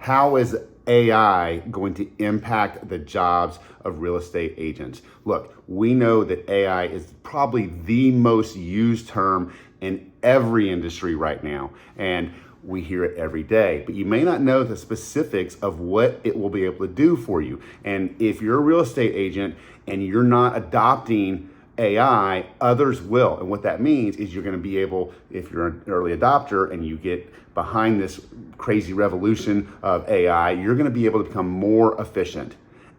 how is AI going to impact the jobs of real estate agents? Look, we know that AI is probably the most used term in every industry right now, and we hear it every day, but you may not know the specifics of what it will be able to do for you. And if you're a real estate agent and you're not adopting AI, others will. And what that means is you're going to be able, if you're an early adopter and you get behind this crazy revolution of AI, you're going to be able to become more efficient.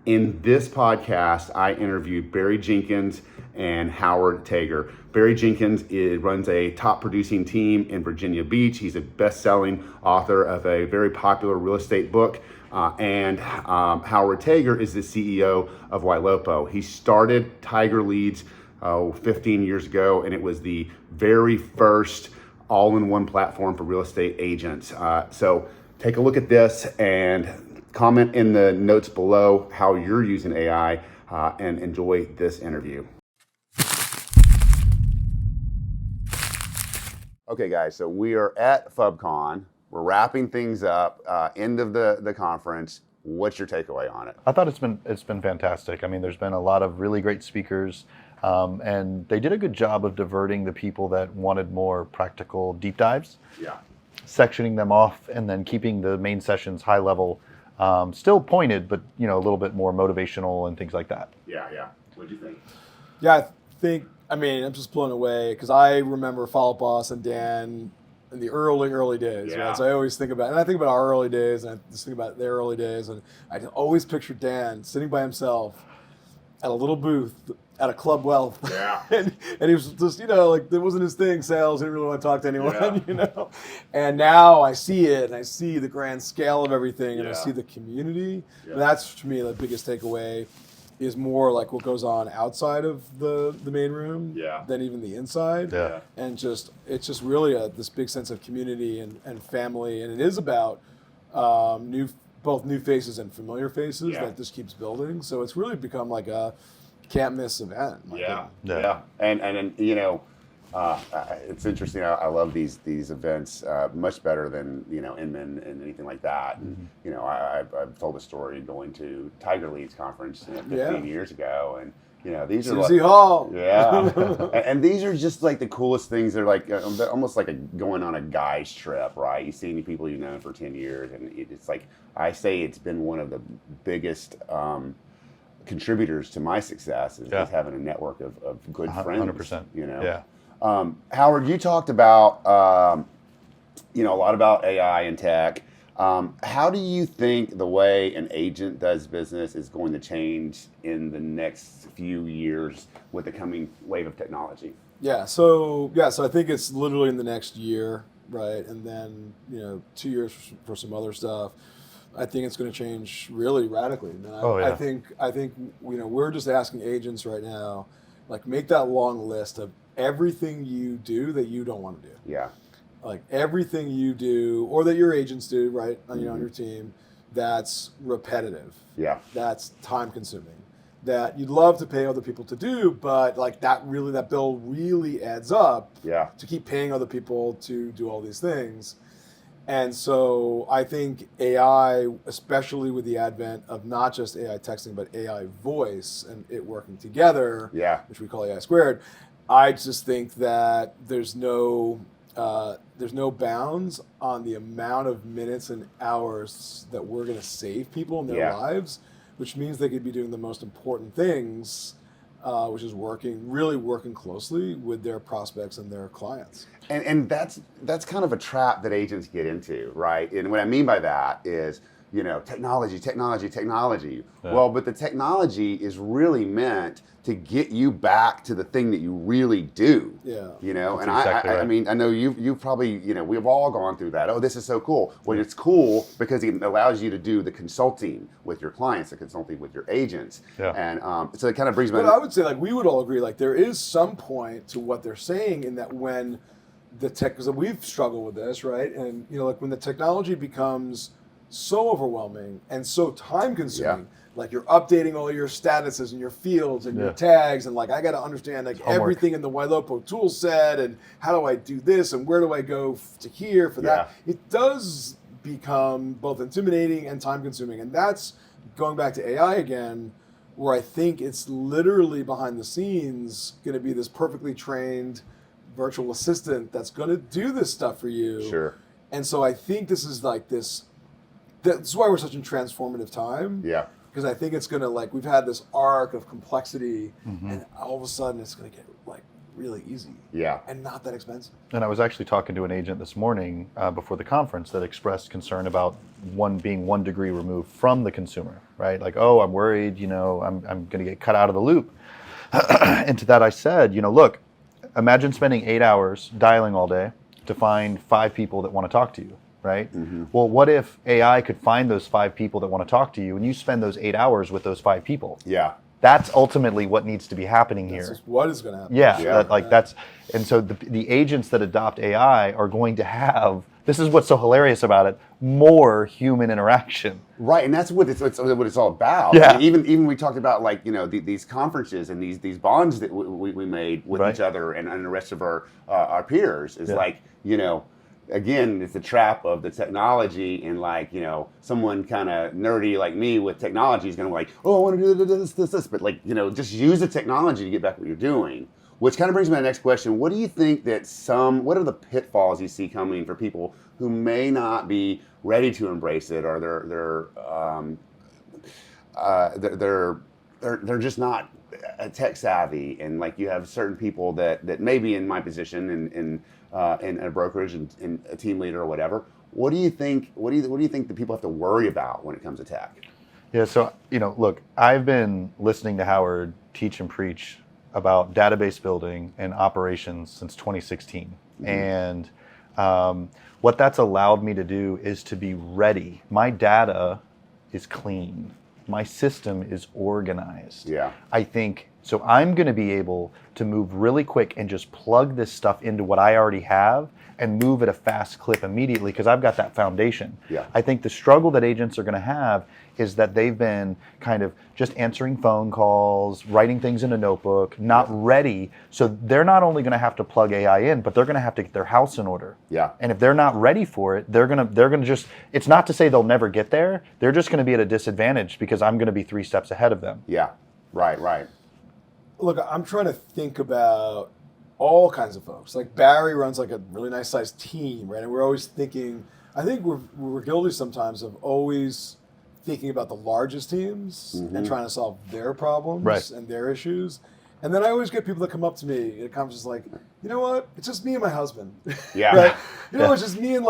In this podcast, I interviewed Barry Jenkins and Howard Tager. Barry Jenkins runs a top producing team in Virginia Beach. He's a best-selling author of a very popular real estate book. And Howard Tager is the CEO of Ylopo. He started Tiger Leads 15 years ago, and it was the very first all-in-one platform for real estate agents. So take a look at this and comment in the notes below how you're using AI and enjoy this interview. Okay, guys, so we are at FUBCON. We're wrapping things up, end of the conference. What's your takeaway on it? I thought it's been fantastic. I mean, there's been a lot of really great speakers, and they did a good job of diverting the people that wanted more practical deep dives. Yeah. Sectioning them off and then keeping the main sessions high level, still pointed, but a little bit more motivational and things like that. Yeah. What do you think? Yeah, I'm just blown away because I remember Follow Boss and Dan in the early days. Yeah. Right? So I always think about, and I think about our early days, and I just think about their early days, and I always picture Dan sitting by himself at a little booth at a Club Wealth. Yeah. and he was just, like, that wasn't his thing, sales. He didn't really want to talk to anyone, And now I see it, and I see the grand scale of everything, and I see the community. Yeah. And that's, to me, the biggest takeaway is more like what goes on outside of the main room than even the inside. Yeah. And it's just really this big sense of community and family. And it is about both new faces and familiar faces that this keeps building. So it's really become like a can't miss event. Yeah. And it's interesting. I love these events much better than Inman and anything like that. And I've told a story going to Tiger Leads conference 15 years ago, and these are Susie Hall. and these are just like the coolest things. They're like almost like going on a guy's trip, right? You see any people you've known for 10 years, and it's like I say it's been one of the biggest contributors to my success is having a network of good friends. 100%. Howard, you talked about a lot about AI and tech. How do you think the way an agent does business is going to change in the next few years with the coming wave of technology? So I think it's literally in the next year, right? And then 2 years for some other stuff. I think it's going to change really radically. I think we're just asking agents right now, like, make that long list of everything you do that you don't want to do. Yeah. Like everything you do or that your agents do, right, on your team, that's repetitive. Yeah. That's time consuming. That you'd love to pay other people to do, but like that bill really adds up to keep paying other people to do all these things. And so I think AI, especially with the advent of not just AI texting, but AI voice and it working together, which we call AI squared, I just think that there's no bounds on the amount of minutes and hours that we're going to save people in their lives, which means they could be doing the most important things, which is really working closely with their prospects and their clients. And that's kind of a trap that agents get into, right? And what I mean by that is, technology. Yeah. Well, but the technology is really meant to get you back to the thing that you really do. Yeah. And I mean, I know you've probably, we've all gone through that. Oh, this is so cool. Well, it's cool because it allows you to do the consulting with your clients, the consulting with your agents. Yeah. And so it kind of brings me. But I would say, like, we would all agree, like, there is some point to what they're saying in that when the tech, because we've struggled with this, right? And, like when the technology becomes so overwhelming and so time consuming, like you're updating all your statuses and your fields and your tags, and like I got to understand like everything in the Ylopo tool set, and how do I do this and where do I go to here for that. It does become both intimidating and time consuming. And that's going back to AI again, where I think it's literally behind the scenes going to be this perfectly trained virtual assistant that's going to do this stuff for you. Sure. And so I think this is like this. That's why we're such in transformative time. Yeah. Because I think it's going to, like, we've had this arc of complexity, and all of a sudden it's going to get like really easy. Yeah. And not that expensive. And I was actually talking to an agent this morning before the conference that expressed concern about being 1 degree removed from the consumer, right? Like, oh, I'm worried, I'm going to get cut out of the loop. And to that I said, look, imagine spending 8 hours dialing all day to find 5 people that want to talk to you, right? Well, what if AI could find those 5 people that want to talk to you and you spend those 8 hours with those 5 people? Yeah. That's ultimately what needs to be happening here. That's what is going to happen. Yeah. And so the agents that adopt AI are going to have, this is what's so hilarious about it, more human interaction. Right, and that's what it's all about. Yeah. I mean, even we talked about, like, these conferences and these bonds that we made with each other and the rest of our peers is like, again, it's the trap of the technology, and like, someone kind of nerdy like me with technology is going to be like, oh, I want to do this, but like, just use the technology to get back what you're doing. Which kind of brings me to the next question. What do you think what are the pitfalls you see coming for people who may not be ready to embrace it, or they're just not tech savvy, and like you have certain people that may be in my position in a brokerage and a team leader or whatever. What do you think that people have to worry about when it comes to tech? Yeah, so look, I've been listening to Howard teach and preach about database building and operations since 2016. And what that's allowed me to do is to be ready. My data is clean. My system is organized. Yeah. I think, so I'm going to be able to move really quick and just plug this stuff into what I already have and move at a fast clip immediately because I've got that foundation. Yeah. I think the struggle that agents are going to have is that they've been kind of just answering phone calls, writing things in a notebook, not ready. So they're not only going to have to plug AI in, but they're going to have to get their house in order. Yeah. And if they're not ready for it, they're going to just, it's not to say they'll never get there. They're just going to be at a disadvantage because I'm going to be 3 steps ahead of them. Yeah. Right. Look, I'm trying to think about all kinds of folks. Like Barry runs like a really nice sized team, right? And we're always thinking, I think we're guilty sometimes of always thinking about the largest teams and trying to solve their problems and their issues. And then I always get people that come up to me at conferences like, you know what? It's just me and my husband. Yeah. Right? It's just me and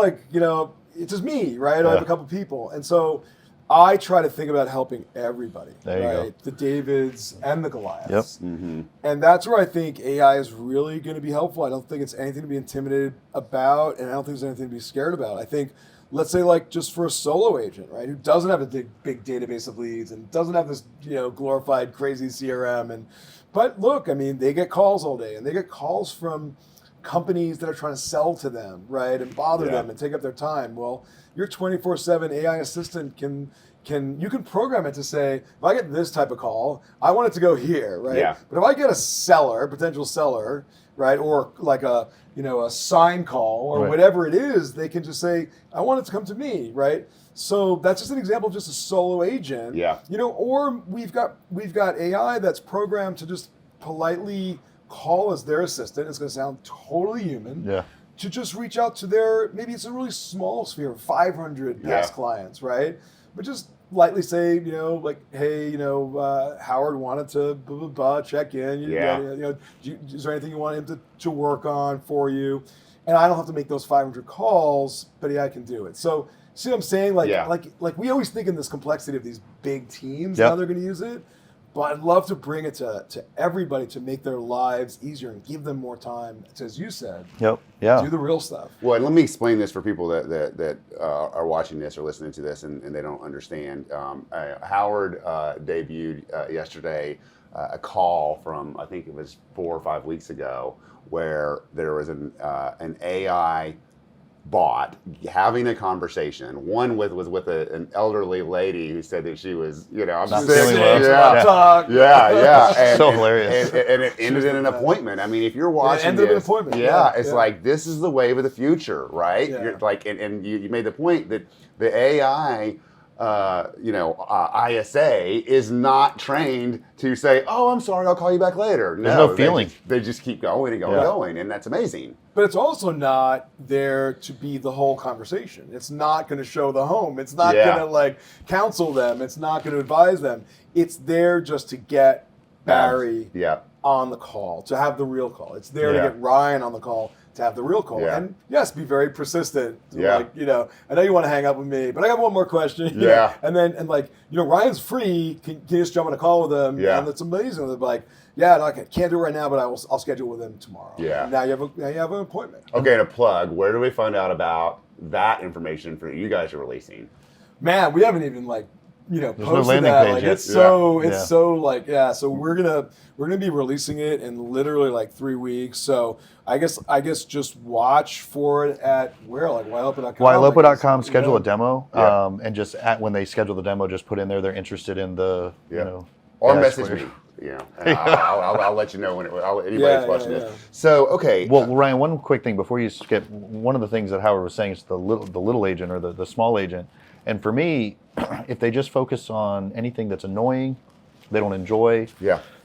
it's just me, right? I have a couple people. And so I try to think about helping everybody, there you go. The Davids and the Goliaths. Yep. And that's where I think AI is really going to be helpful. I don't think it's anything to be intimidated about, and I don't think there's anything to be scared about. I think, let's say, like, just for a solo agent, right, who doesn't have a big database of leads and doesn't have this, glorified crazy CRM. But look, I mean, they get calls all day, and they get calls from companies that are trying to sell to them, right, and bother them and take up their time. Well, your 24/7 AI assistant can program it to say, if I get this type of call, I want it to go here, right? Yeah. But if I get a potential seller, right, or like a sign call or whatever it is, they can just say, I want it to come to me, right? So that's just an example of just a solo agent. Yeah. Or we've got AI that's programmed to just politely call as their assistant. It's going to sound totally human. Yeah. To just reach out to maybe it's a really small sphere, 500 past clients, right? But just lightly say, like, hey, Howard wanted to blah, blah, blah, check in. Is there anything you want him to work on for you? And I don't have to make those 500 calls, but I can do it. So see what I'm saying? Like we always think in this complexity of these big teams, how they're going to use it. But I'd love to bring it to everybody to make their lives easier and give them more time to, as you said, do the real stuff. Well, and let me explain this for people that are watching this or listening to this and they don't understand. Howard debuted yesterday a call from, I think it was 4 or 5 weeks ago, where there was an AI bot having a conversation. One was with an elderly lady who said that she was, I'm Not sick. feeling well. Yeah. Talk. Yeah. So hilarious. And it ended in an appointment. I mean, if you're watching ended in an this, appointment. it's like, this is the wave of the future, right? Yeah. You're like, and you made the point that the AI, ISA is not trained to say, "Oh, I'm sorry, I'll call you back later." There's no feeling. They just keep going and going, and that's amazing. But it's also not there to be the whole conversation. It's not going to show the home. It's not going to like counsel them. It's not going to advise them. It's there just to get Barry on the call, to have the real call. It's there to get Ryan on the call, to have the real call. Yeah. And yes, be very persistent. Like, I know you want to hang up with me, but I got one more question. Yeah. And then, Ryan's free. Can you just jump on a call with him? Yeah. And it's amazing. They're like, no, I can't do it right now, but I'll schedule with him tomorrow. Yeah. Now you have an appointment. Okay, and a plug. Where do we find out about that information for you guys are releasing? Man, we haven't even posted no landing that. page Like yet. it's so so we're gonna be releasing it in literally like 3 weeks. So I guess just watch for it at where, like WileOpa.com. WileOpa.com, schedule a demo, and just when they schedule the demo, just put in there they're interested in the or message me. I'll let you know when anybody's watching this. So okay. Well, Ryan, one quick thing before you skip. One of the things that Howard was saying is the little agent or the small agent. And for me, if they just focus on anything that's annoying, they don't enjoy,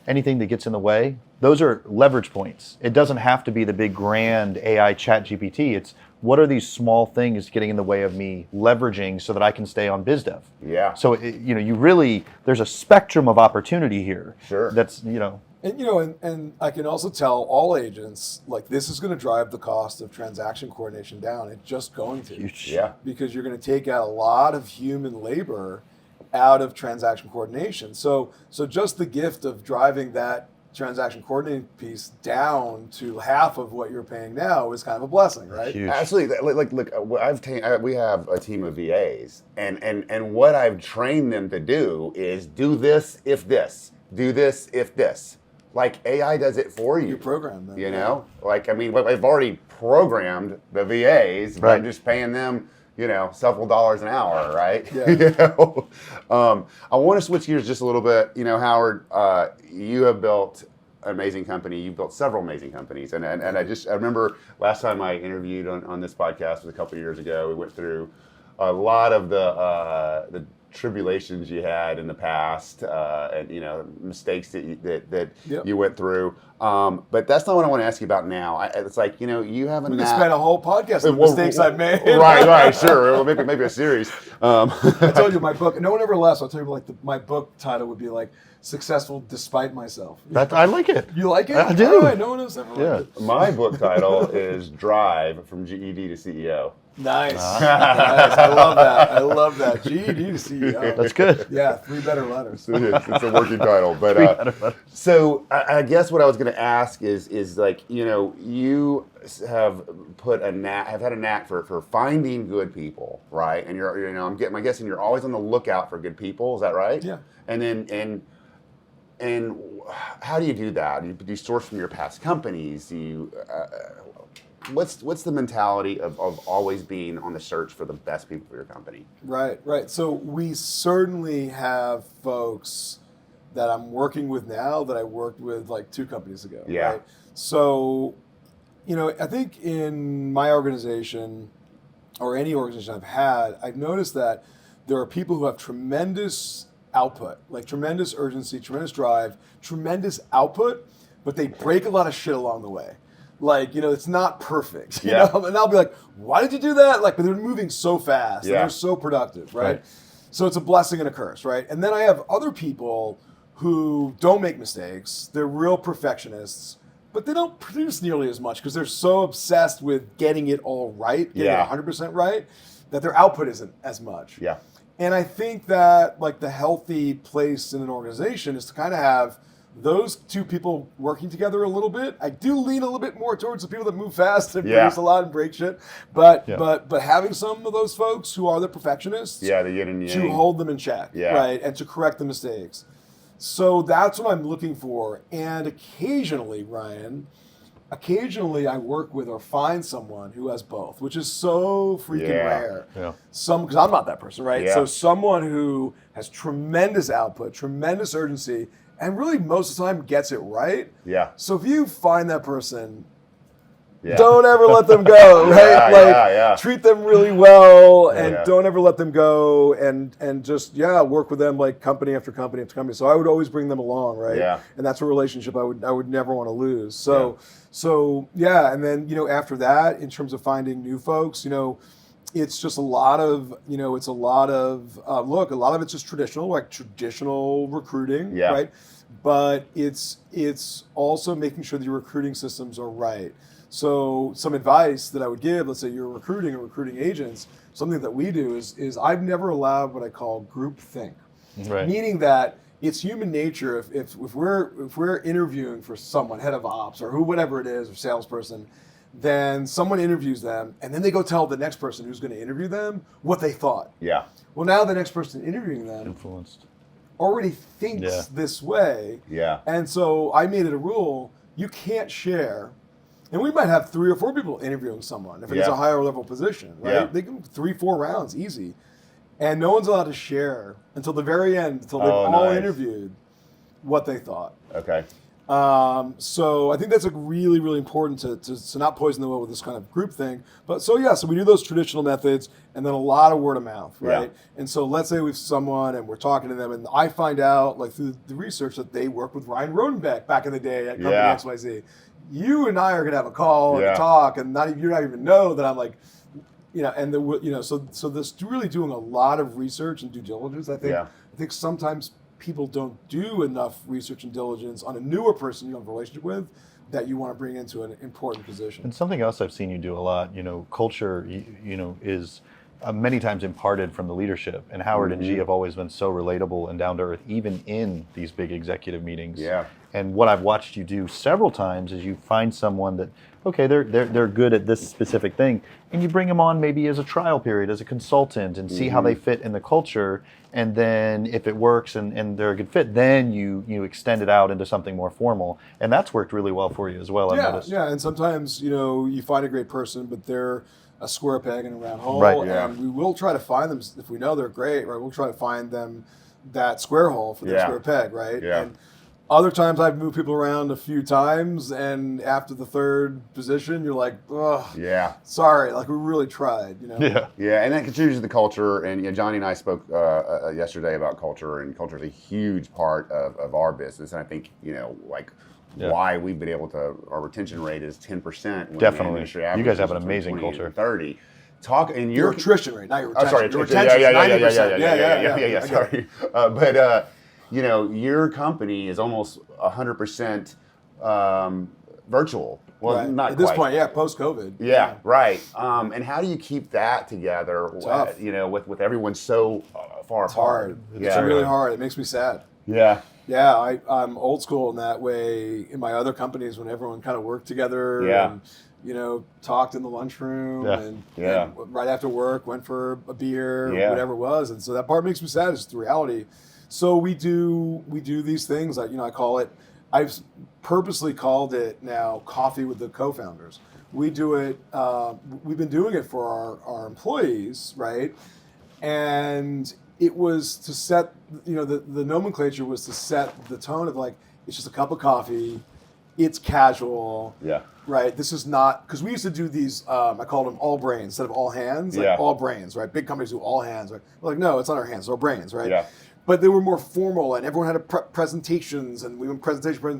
anything that gets in the way, those are leverage points. It doesn't have to be the big grand AI chat GPT. It's what are these small things getting in the way of me leveraging so that I can stay on BizDev? Yeah. So, you really, there's a spectrum of opportunity here. Sure. That's, And I can also tell all agents, like, this is going to drive the cost of transaction coordination down. It's just going to. Huge. Yeah. Because you're going to take out a lot of human labor out of transaction coordination. So just the gift of driving that transaction coordinating piece down to half of what you're paying now is kind of a blessing, right? Huge. Absolutely. Look, we have a team of VAs, and what I've trained them to do is do this if this, do this if this. Like AI does it for you. You program them. Like, I mean, I've already programmed the VAs, but I'm just paying them, several dollars an hour, right? Yeah. I want to switch gears just a little bit. Howard, you have built an amazing company. You've built several amazing companies. And I remember last time I interviewed on this podcast was a couple of years ago. We went through a lot of the tribulations you had in the past, and mistakes that you went through. But that's not what I want to ask you about now. It's like you have a we can spend a whole podcast on mistakes I've made. Right, sure. Maybe a series. I told you my book. No one ever laughs. I'll tell you, like my book title would be like "Successful Despite Myself." I like it. You like it? I do. All right, no one else ever liked it. My book title is "Drive from GED to CEO." Nice. Nice. I love that. GED to CEO. That's good. Yeah, 3 better letters. It's a working title, but so I guess what I was going to ask is like you have had a knack for finding good people, right? And I'm guessing you're always on the lookout for good people. Is that right? Yeah. And how do you do that? Do you source from your past companies? Do you what's the mentality of always being on the search for the best people for your company? Right. So we certainly have folks that I'm working with now that I worked with like 2 companies ago. Yeah. Right? So, I think in my organization or any organization I've had, I've noticed that there are people who have tremendous output, like tremendous urgency, tremendous drive, tremendous output, but they break a lot of shit along the way. Like, it's not perfect, and I'll be like, why did you do that? Like, but they're moving so fast and they're so productive, right? So it's a blessing and a curse, right? And then I have other people who don't make mistakes. They're real perfectionists, but they don't produce nearly as much because they're so obsessed with getting it all right, getting it 100% right, that their output isn't as much. Yeah. And I think that like the healthy place in an organization is to kind of have those 2 people working together a little bit. I do lean a little bit more towards the people that move fast and produce a lot and break shit. But having some of those folks who are the perfectionists, the yin and yang, to hold them in check, right, and to correct the mistakes. So that's what I'm looking for. And occasionally, Ryan, occasionally I work with or find someone who has both, which is so freaking rare. Yeah. Because I'm not that person, right? Yeah. So someone who has tremendous output, tremendous urgency, and really most of the time gets it right. Yeah. So if you find that person, Yeah. don't ever let them go, right? Yeah. Treat them really well, and Yeah. don't ever let them go, and just work with them like company after company after company. So I would always bring them along, right? Yeah. And that's a relationship I would never want to lose. So and then after that, in terms of finding new folks, it's just a lot of look, a lot of it's just traditional, like traditional recruiting, right? But it's also making sure that your recruiting systems are right. So some advice that I would give, let's say you're recruiting or recruiting agents, something that we do is I've never allowed what I call group think, meaning that it's human nature. If we're interviewing for someone, head of ops or whatever it is, or salesperson, then someone interviews them and then they go tell the next person who's going to interview them what they thought. Yeah. Well, now the next person interviewing them Influenced. already thinks this way. Yeah. And so I made it a rule, you can't share. And we might have 3 or 4 people interviewing someone if it's a higher level position, right? Yeah. They can 3-4 rounds, easy. And no one's allowed to share until the very end, until they've all interviewed what they thought. Okay. So I think that's really, really important to not poison the well with this kind of group thing. But so we do those traditional methods and then a lot of word of mouth, right? Yeah. And so let's say we have someone and we're talking to them and I find out like through the research that they worked with Ryan Rodenbeck back in the day at Company XYZ. You and I are gonna have a call and a talk, and you're not even know that I'm like, so this really doing a lot of research and due diligence. I think sometimes people don't do enough research and diligence on a newer person you have a relationship with that you want to bring into an important position. And something else I've seen you do a lot, culture, is many times imparted from the leadership. And Howard and G have always been so relatable and down to earth, even in these big executive meetings. Yeah. And what I've watched you do several times is you find someone that, okay, they're good at this specific thing, and you bring them on maybe as a trial period, as a consultant, and see how they fit in the culture. And then if it works and they're a good fit, then you extend it out into something more formal. And that's worked really well for you as well, I've noticed. Yeah, and sometimes, you find a great person, but they're a square peg in a round hole. Right, and we will try to find them, if we know they're great, right? We'll try to find them that square hole for their square peg, right? Yeah. And other times I've moved people around a few times, and after the third position, you're like, oh, sorry, like we really tried, Yeah, and that contributes to the culture. And Johnny and I spoke yesterday about culture, and culture is a huge part of our business. And I think, why we've been able to, our retention rate is 10%. When Definitely. You guys have an is amazing 20 culture. 30. And your attrition rate, not your retention. Sorry, your attrition. retention Yeah. Sorry, but your company is almost 100% virtual. Well, not at this quite. point, post-COVID. Yeah, right. And how do you keep that together? Tough. With everyone so far apart. It's hard. It's really hard. It makes me sad. Yeah. Yeah, I'm old school in that way. In my other companies, when everyone kind of worked together, and talked in the lunchroom, and right after work went for a beer, whatever it was, and so that part makes me sad. It's the reality. So we do these things. I call it. I've purposely called it now coffee with the co-founders. We do it. We've been doing it for our employees, right? And it was to set, the nomenclature was to set the tone of like, it's just a cup of coffee, it's casual. Yeah. Right. This is not, because we used to do these, I called them all brains instead of all hands, like all brains, right? Big companies do all hands, right? We're like, no, it's not our hands, it's all brains, right? Yeah. But they were more formal and everyone had presentations and we went presentation, a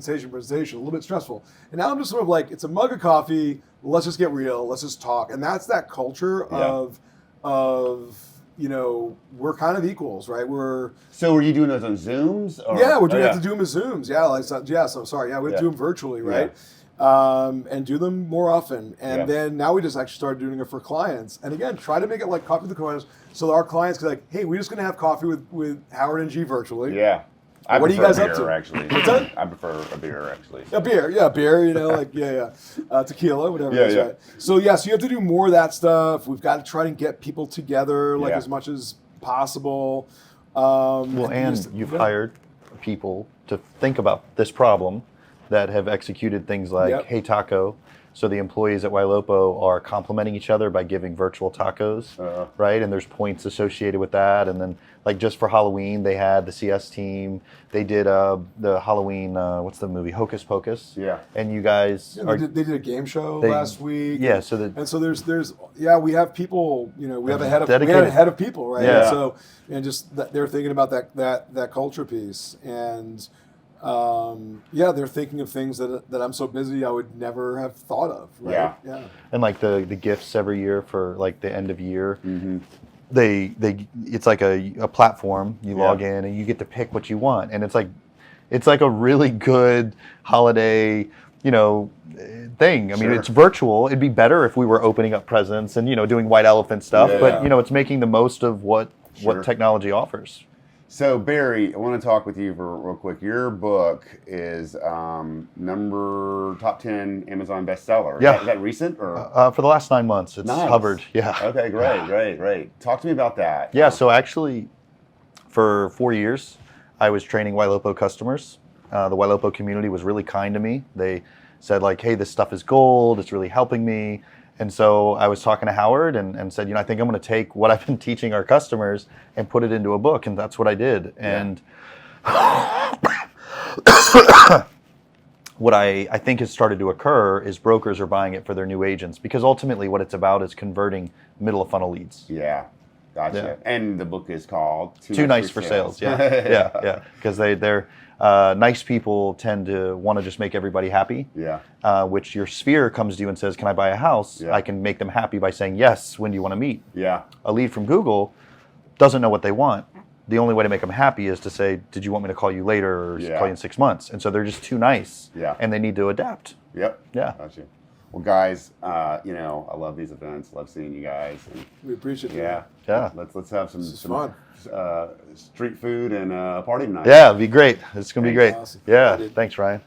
little bit stressful. And now I'm just sort of like, it's a mug of coffee, let's just get real, let's just talk. And that's that culture of we're kind of equals, right? So were you doing those on Zooms? Or? Yeah, we're doing have to do them as Zooms. So sorry. Yeah, we have to do them virtually, right? And do them more often. And then now we just actually started doing it for clients. And again, try to make it like coffee with the co-founders so that our clients can like, hey, we're just going to have coffee with Howard and G virtually. Yeah. What are you guys up to? Actually. What's that? I prefer a beer, actually. A beer, tequila, whatever it is, right? So you have to do more of that stuff. We've got to try and get people together as much as possible. And you've hired people to think about this problem that have executed things like Yep. Hey Taco. So the employees at Wailopo are complimenting each other by giving virtual tacos, right? And there's points associated with that. And then, like, just for Halloween, they had the CS team. They did the Halloween, what's the movie, Hocus Pocus? Yeah. And you guys Yeah, they did a game show last week. Yeah. So there's we have people. We have a head of people, right? Yeah. And so just they're thinking about that culture piece, and they're thinking of things that I'm so busy I would never have thought of. Right? Yeah. And like the gifts every year for like the end of year. Mm-hmm. It's like a platform. You log in and you get to pick what you want, and it's like a really good holiday, thing. I mean, it's virtual. It'd be better if we were opening up presents and doing white elephant stuff, but it's making the most of what technology offers. So Barry, I want to talk with you for real quick. Your book is top 10 Amazon bestseller. Yeah. Is that recent or? For the last 9 months, it's hovered. Yeah. Okay, great. Talk to me about that. Yeah. So actually, for 4 years, I was training Wailopo customers. The Wailopo community was really kind to me. They said like, hey, this stuff is gold. It's really helping me. And so I was talking to Howard and said, I think I'm going to take what I've been teaching our customers and put it into a book. And that's what I did. And what I think has started to occur is brokers are buying it for their new agents, because ultimately what it's about is converting middle of funnel leads. Yeah. Gotcha. Yeah. And the book is called Too Nice for Sales. Yeah. Because they're nice people tend to want to just make everybody happy. Yeah. Which your sphere comes to you and says, "Can I buy a house?" Yeah. I can make them happy by saying, "Yes, when do you want to meet?" Yeah. A lead from Google doesn't know what they want. The only way to make them happy is to say, "Did you want me to call you later or call you in 6 months?" And so they're just too nice. Yeah. And they need to adapt. Yep. Yeah. Gotcha. Well, guys, I love these events. Love seeing you guys. And we appreciate it. Yeah. Let's have some fun. Street food and a party tonight. Yeah, it'd be great. It's gonna be great. Awesome. Yeah. Thanks, Ryan.